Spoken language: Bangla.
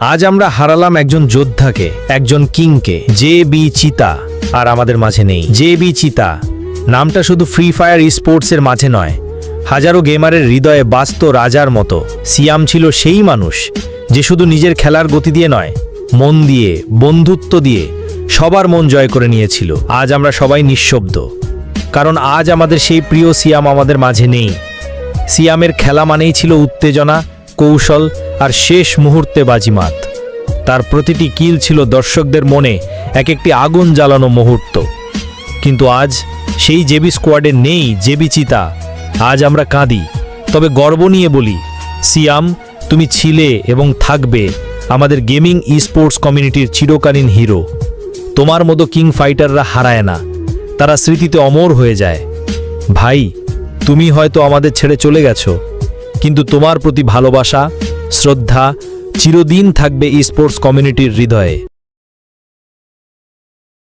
আজ আমরা হারালাম একজন যোদ্ধাকে, একজন কিংকে। জে.বি. চিতা আর আমাদের মাঝে নেই। জে.বি. চিতা নামটা শুধু ফ্রি ফায়ার স্পোর্টসের মাঝে নয়, হাজারো গেমারের হৃদয়ে বাস্ত রাজার মতো। সিয়াম ছিল সেই মানুষ যে শুধু নিজের খেলার গতি দিয়ে নয়, মন দিয়ে, বন্ধুত্ব দিয়ে সবার মন জয় করে নিয়েছিল। আজ আমরা সবাই নিঃশব্দ, কারণ আজ আমাদের সেই প্রিয় সিয়াম আমাদের মাঝে নেই। সিয়ামের খেলা মানেই ছিল উত্তেজনা, কৌশল আর শেষ মুহূর্তে বাজিমাত। তার প্রতিটি কিল ছিল দর্শকদের মনে এক একটি আগুন জ্বালানো মুহূর্ত। কিন্তু আজ সেই জেবি স্কোয়াডে নেই জেবি চিতা। আজ আমরা কাঁদি, তবে গর্ব নিয়ে বলি, সিয়াম, তুমি ছিলে এবং থাকবে আমাদের গেমিং স্পোর্টস কমিউনিটির চিরকালীন হিরো। তোমার মতো কিং ফাইটাররা হারায় না, তারা স্মৃতিতে অমর হয়ে যায়। ভাই, তুমি হয়তো আমাদের ছেড়ে চলে গেছো, কিন্তু তোমার প্রতি ভালোবাসা, শ্রদ্ধা চিরদিন থাকবে স্পোর্টস কমিউনিটির হৃদয়ে।